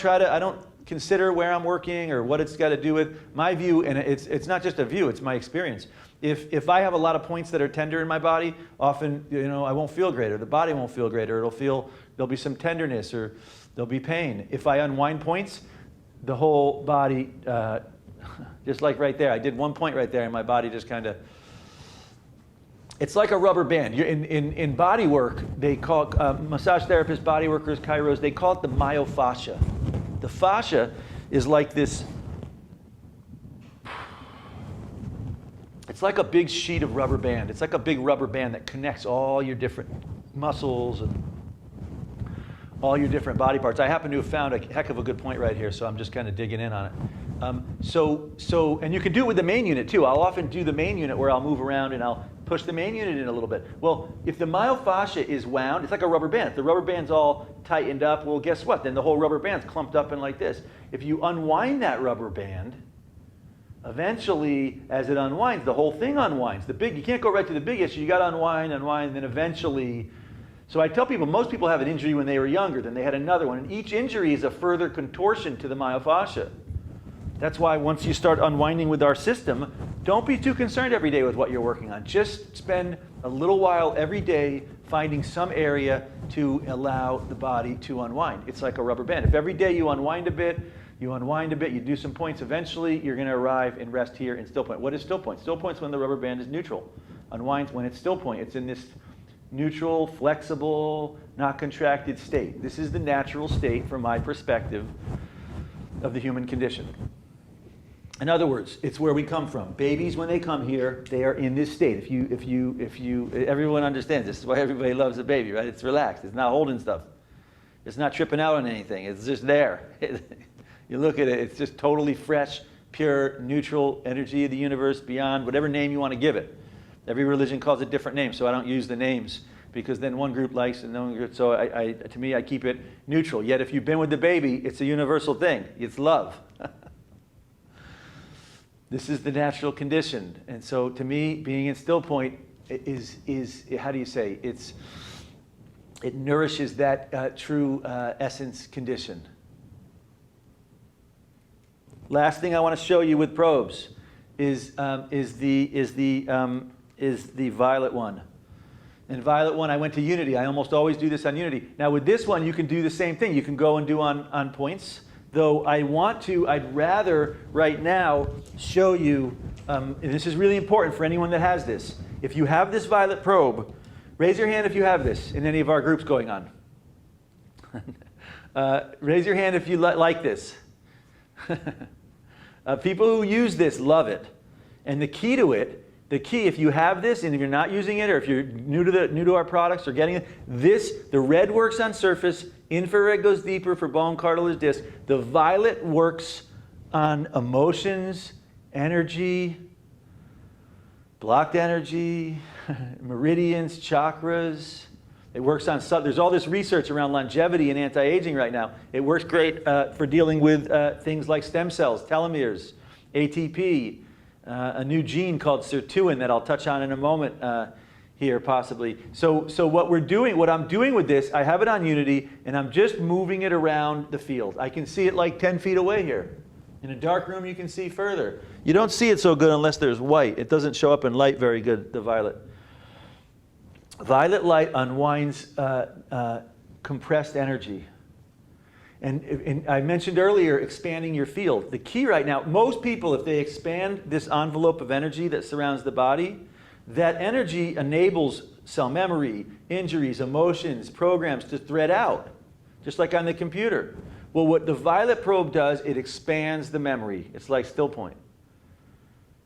consider where I'm working or what it's got to do with my view, and it's not just a view, it's my experience. If I have a lot of points that are tender in my body, often, you know, I won't feel great, or the body won't feel great, or there'll be some tenderness, or there'll be pain. If I unwind points, the whole body, just like right there, I did one point right there and my body just kind of, it's like a rubber band. In body work, they call massage therapists, body workers, chiros, they call it the myofascia. The fascia is like this, it's like a big sheet of rubber band. It's like a big rubber band that connects all your different muscles and all your different body parts. I happen to have found a heck of a good point right here, so I'm just kind of digging in on it. And you can do it with the main unit too. I'll often do the main unit where I'll move around and I'll push the main unit in a little bit. Well, if the myofascia is wound, it's like a rubber band. If the rubber band's all tightened up, well, guess what? Then the whole rubber band's clumped up and like this. If you unwind that rubber band, eventually, as it unwinds, the whole thing unwinds. You can't go right to the big issue. You got to unwind, and then eventually. So I tell people, most people have an injury when they were younger, then they had another one. And each injury is a further contortion to the myofascia. That's why once you start unwinding with our system, don't be too concerned every day with what you're working on. Just spend a little while every day finding some area to allow the body to unwind. It's like a rubber band. If every day you unwind a bit, you do some points, eventually you're going to arrive and rest here in still point. What is still point? Still point's when the rubber band is neutral. Unwinds when it's still point. It's in this neutral, flexible, not contracted state. This is the natural state, from my perspective, of the human condition. In other words, it's where we come from. Babies, when they come here, they are in this state. Everyone understands this. This is why everybody loves a baby, right? It's relaxed. It's not holding stuff. It's not tripping out on anything. It's just there. You look at it, it's just totally fresh, pure, neutral energy of the universe beyond whatever name you want to give it. Every religion calls it different names, so I don't use the names because then one group likes and one group. So to me, I keep it neutral. Yet if you've been with the baby, it's a universal thing. It's love. This is the natural condition. And so to me, being in still point is how do you say? It nourishes that true essence condition. Last thing I want to show you with probes is the violet one. And violet one, I went to Unity. I almost always do this on Unity. Now with this one, you can do the same thing. You can go and do on points. Though I'd rather right now show you, and this is really important for anyone that has this. If you have this violet probe, raise your hand if you have this in any of our groups going on. Raise your hand if you like this. People who use this love it. And the key to it, if you have this and if you're not using it, or if you're new to our products or getting it, the red works on surface, infrared goes deeper for bone, cartilage, disc. The violet works on emotions, energy, blocked energy, meridians, chakras. It works on, there's all this research around longevity and anti-aging right now. It works great for dealing with things like stem cells, telomeres, ATP, a new gene called Sirtuin that I'll touch on in a moment here possibly. So what I'm doing with this, I have it on Unity and I'm just moving it around the field. I can see it like 10 feet away here. In a dark room you can see further. You don't see it so good unless there's white. It doesn't show up in light very good, the violet. Violet light unwinds compressed energy. And I mentioned earlier expanding your field. The key right now, most people, if they expand this envelope of energy that surrounds the body, that energy enables cell memory, injuries, emotions, programs to thread out, just like on the computer. Well, what the violet probe does, it expands the memory. It's like still point.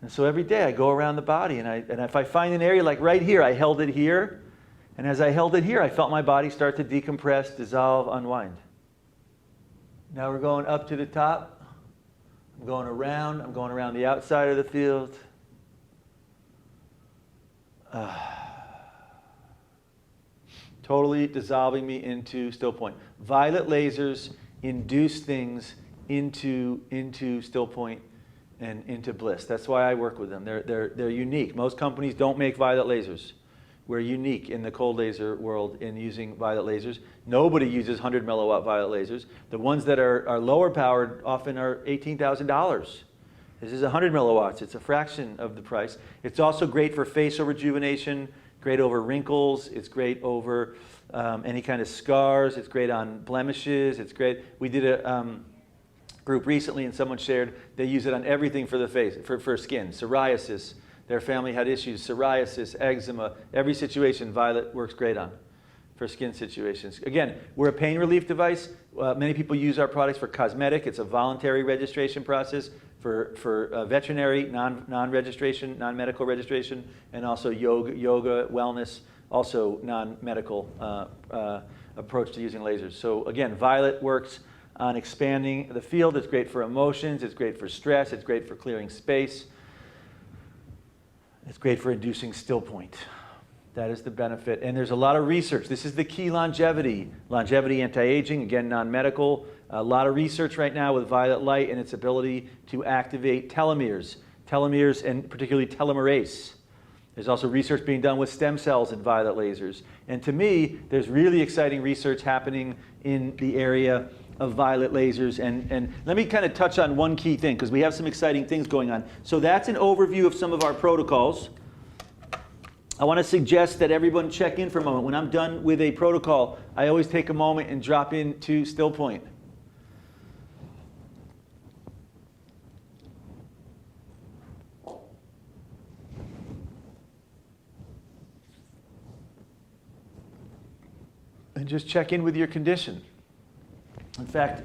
And so every day I go around the body, and if I find an area like right here, I held it here, and as I held it here, I felt my body start to decompress, dissolve, unwind. Now we're going up to the top. I'm going around the outside of the field. Totally dissolving me into still point. Violet lasers induce things into still point and into bliss. That's why I work with them. They're unique. Most companies don't make violet lasers. We're unique in the cold laser world in using violet lasers. Nobody uses 100 milliwatt violet lasers. The ones that are lower powered often are $18,000. This is 100 milliwatts. It's a fraction of the price. It's also great for facial rejuvenation, great over wrinkles. It's great over any kind of scars. It's great on blemishes. It's great. We did a group recently and someone shared they use it on everything for the face, for skin, psoriasis. Their family had issues, psoriasis, eczema, every situation violet works great on for skin situations. Again, we're a pain relief device. Many people use our products for cosmetic. It's a voluntary registration process for veterinary, non-registration, non-medical registration, and also yoga, wellness, also non-medical approach to using lasers. So again, violet works on expanding the field. It's great for emotions. It's great for stress. It's great for clearing space. It's great for inducing still point. That is the benefit. And there's a lot of research. This is the key longevity. Longevity, anti-aging, again, non-medical. A lot of research right now with violet light and its ability to activate telomeres. Telomeres and particularly telomerase. There's also research being done with stem cells and violet lasers. And to me, there's really exciting research happening in the area of violet lasers. And let me kind of touch on one key thing, because we have some exciting things going on. So that's an overview of some of our protocols. I want to suggest that everyone check in for a moment. When I'm done with a protocol, I always take a moment and drop into still point. And just check in with your condition. In fact,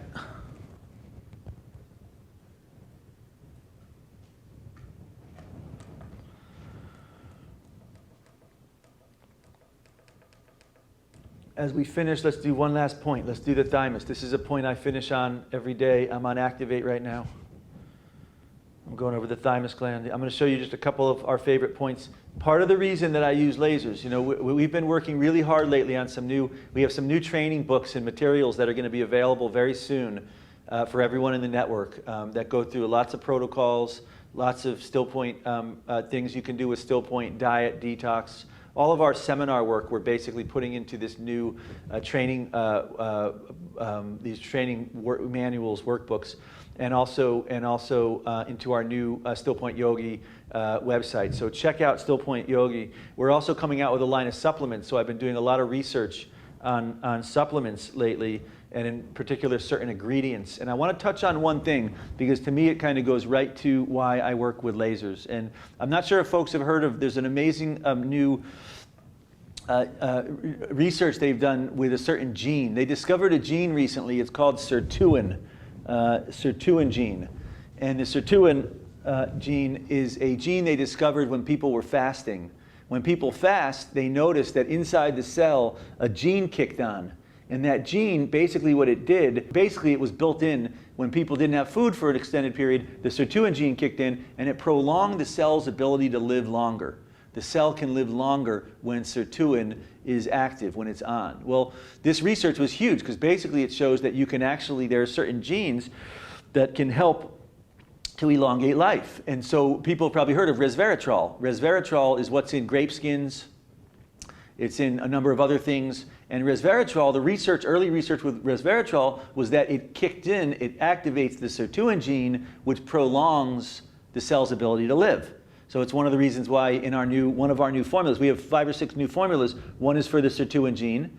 as we finish, let's do one last point. Let's do the thymus. This is a point I finish on every day. I'm on Activate right now. I'm going over the thymus gland. I'm going to show you just a couple of our favorite points. Part of the reason that I use lasers, you know, we've been working really hard lately on we have some new training books and materials that are going to be available very soon for everyone in the network that go through lots of protocols, lots of still point things you can do with still point, diet, detox. All of our seminar work we're basically putting into this new training, these training manuals, workbooks, and also into our new Still Point Yogi website. So check out Still Point Yogi. We're also coming out with a line of supplements. So I've been doing a lot of research on supplements lately, and in particular certain ingredients. And I want to touch on one thing, because to me it kind of goes right to why I work with lasers. And I'm not sure if folks have heard of, there's an amazing new research they've done with a certain gene. They discovered a gene recently. It's called Sirtuin Gene. And the Sirtuin gene is a gene they discovered when people were fasting. When people fast, they noticed that inside the cell, a gene kicked on. And that gene, basically what it did, basically it was built in when people didn't have food for an extended period. The Sirtuin gene kicked in, and it prolonged the cell's ability to live longer. The cell can live longer when Sirtuin is active, when it's on. Well, this research was huge, because basically it shows that you can actually, there are certain genes that can help to elongate life. And so people have probably heard of Resveratrol. Resveratrol is what's in grape skins. It's in a number of other things. And Resveratrol, the early research with Resveratrol was that it kicked in, it activates the Sirtuin gene, which prolongs the cell's ability to live. So it's one of the reasons why in one of our new formulas, we have 5 or 6 new formulas. One is for the Sirtuin gene,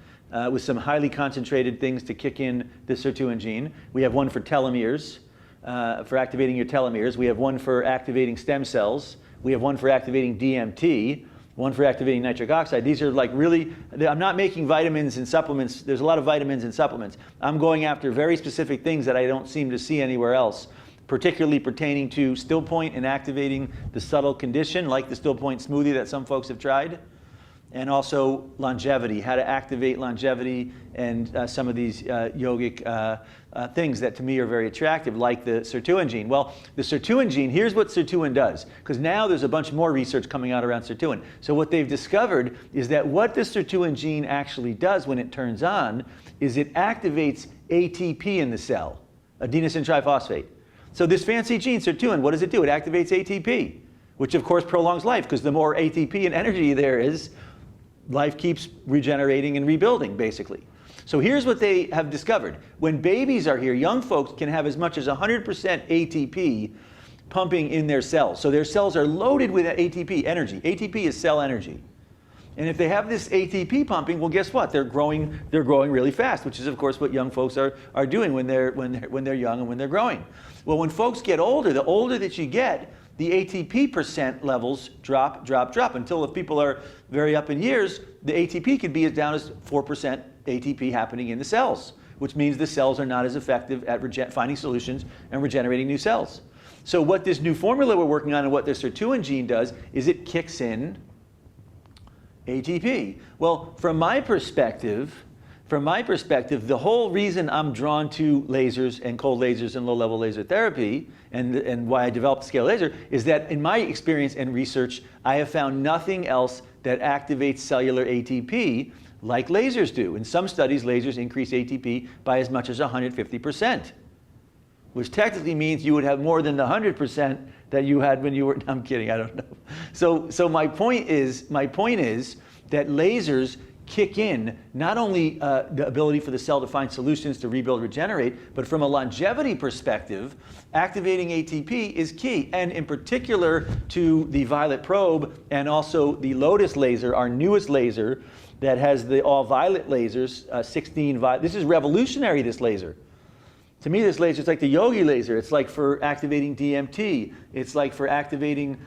with some highly concentrated things to kick in the Sirtuin gene. We have one for telomeres, for activating your telomeres. We have one for activating stem cells. We have one for activating DMT. One for activating nitric oxide. These are like really, I'm not making vitamins and supplements. There's a lot of vitamins and supplements. I'm going after very specific things that I don't seem to see anywhere else, particularly pertaining to still point and activating the subtle condition, like the still point smoothie that some folks have tried, and also longevity, how to activate longevity and some of these yogic things that to me are very attractive, like the Sirtuin gene. Well, the Sirtuin gene, here's what Sirtuin does, because now there's a bunch more research coming out around Sirtuin. So what they've discovered is that what the Sirtuin gene actually does when it turns on is it activates ATP in the cell, adenosine triphosphate. So this fancy gene, Sirtuin, what does it do? It activates ATP, which of course prolongs life, because the more ATP and energy there is, life keeps regenerating and rebuilding, basically. So here's what they have discovered. When babies are here, young folks can have as much as 100% ATP pumping in their cells. So their cells are loaded with ATP energy. ATP is cell energy. And if they have this ATP pumping, well, guess what? They're growing really fast, which is, of course, what young folks are doing when they're young and when they're growing. Well, when folks get older, the older that you get, the ATP percent levels drop, until if people are very up in years, the ATP could be as down as 4% ATP happening in the cells, which means the cells are not as effective at finding solutions and regenerating new cells. So what this new formula we're working on and what the Sirtuin gene does is it kicks in ATP. Well, from my perspective, from my perspective, the whole reason I'm drawn to lasers and cold lasers and low-level laser therapy, and why I developed Scalar Laser, is that in my experience and research, I have found nothing else that activates cellular ATP like lasers do. In some studies, lasers increase ATP by as much as 150%, which technically means you would have more than the 100% that you had when you were, I'm kidding, I don't know. So my point is that lasers kick in not only the ability for the cell to find solutions to rebuild, regenerate, but from a longevity perspective, activating ATP is key. And in particular to the violet probe and also the Lotus laser, our newest laser that has the all violet lasers, 16 violet. This is revolutionary, this laser. To me, this laser is like the yogi laser. It's like for activating DMT. It's like for activating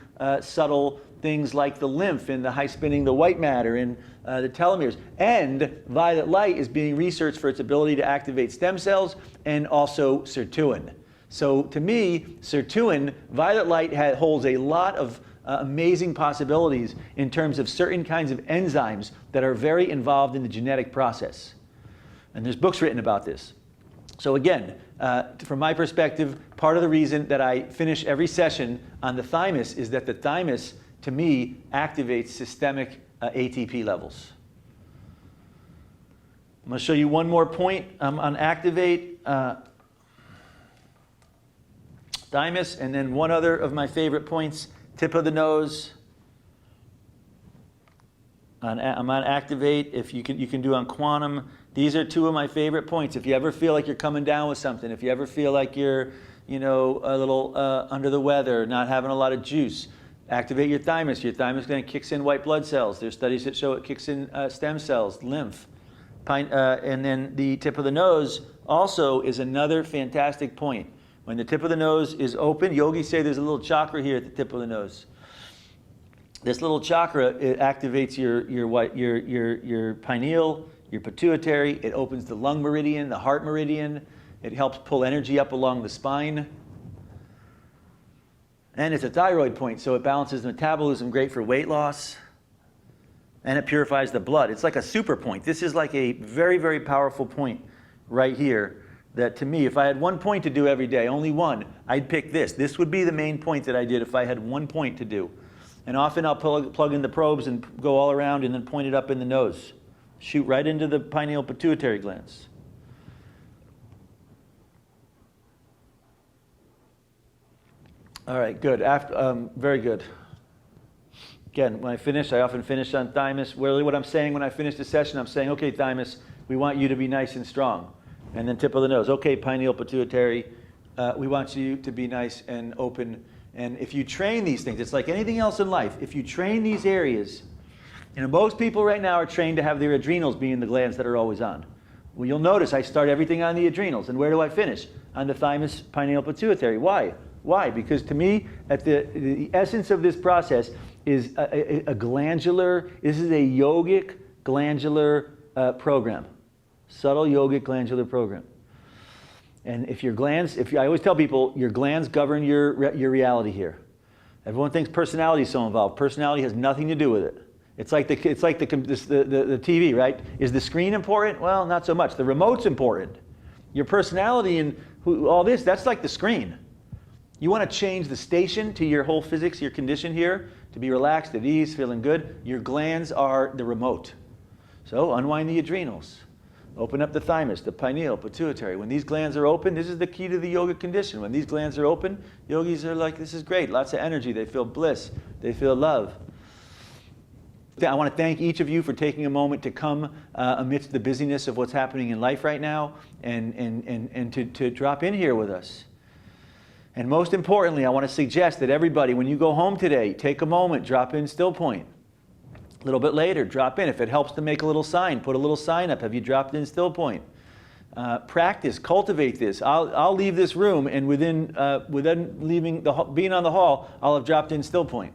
subtle things like the lymph and the high spinning the white matter and the telomeres. And violet light is being researched for its ability to activate stem cells and also sirtuin. So to me, sirtuin, violet light holds a lot of amazing possibilities in terms of certain kinds of enzymes that are very involved in the genetic process. And there's books written about this. So again, from my perspective, part of the reason that I finish every session on the thymus is that the thymus, to me, activates systemic ATP levels. I'm going to show you one more point on activate thymus, and then one other of my favorite points, tip of the nose. I'm on activate. If you can do on quantum. These are two of my favorite points. If you ever feel like you're coming down with something, if you ever feel like you're, a little under the weather, not having a lot of juice, activate your thymus. Your thymus then kicks in white blood cells. There's studies that show it kicks in stem cells, lymph. And then the tip of the nose also is another fantastic point. When the tip of the nose is open, yogis say there's a little chakra here at the tip of the nose. This little chakra, it activates your pineal, your pituitary. It opens the lung meridian, the heart meridian. It helps pull energy up along the spine. And it's a thyroid point, so it balances metabolism, great for weight loss. And it purifies the blood. It's like a super point. This is like a very, very powerful point right here that, to me, if I had one point to do every day, only one, I'd pick this. This would be the main point that I did if I had one point to do. And often I'll plug in the probes and go all around and then point it up in the nose. Shoot right into the pineal pituitary glands. All right, good. Very good. Again, when I finish, I often finish on thymus. Really what I'm saying when I finish the session, I'm saying, okay, thymus, we want you to be nice and strong. And then tip of the nose. Okay, pineal pituitary, we want you to be nice and open. And if you train these things, it's like anything else in life. If you train these areas, most people right now are trained to have their adrenals be in the glands that are always on. Well, you'll notice I start everything on the adrenals. And where do I finish? On the thymus, pineal pituitary. Why? Why? Because to me, at the essence of this process is a glandular, this is a yogic glandular program. Subtle yogic glandular program. And if your glands, I always tell people, your glands govern your reality here. Everyone thinks personality is so involved. Personality has nothing to do with it. It's like the TV, right? Is the screen important? Well, not so much. The remote's important. Your personality and all this, that's like the screen. You want to change the station to your whole physics, your condition here, to be relaxed, at ease, feeling good. Your glands are the remote. So unwind the adrenals. Open up the thymus, the pineal, pituitary. When these glands are open, this is the key to the yoga condition. When these glands are open, yogis are like, this is great, lots of energy. They feel bliss. They feel love. I want to thank each of you for taking a moment to come amidst the busyness of what's happening in life right now and to drop in here with us. And most importantly, I want to suggest that everybody, when you go home today, take a moment, drop in still point. A little bit later, drop in. If it helps to make a little sign, put a little sign up. Have you dropped in still point? Practice, cultivate this. I'll leave this room, and within leaving being on the hall, I'll have dropped in still point.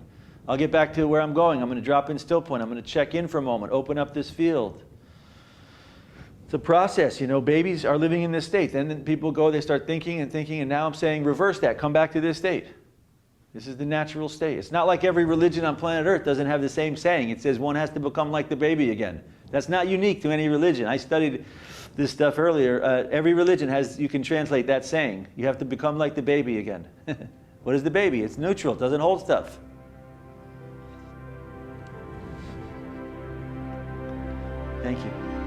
I'll get back to where I'm going. I'm going to drop in still point. I'm going to check in for a moment, open up this field. It's a process, babies are living in this state. Then people go, they start thinking, and now I'm saying reverse that, come back to this state. This is the natural state. It's not like every religion on planet Earth doesn't have the same saying. It says one has to become like the baby again. That's not unique to any religion. I studied this stuff earlier. Every religion has, you can translate that saying. You have to become like the baby again. What is the baby? It's neutral, it doesn't hold stuff. Thank you.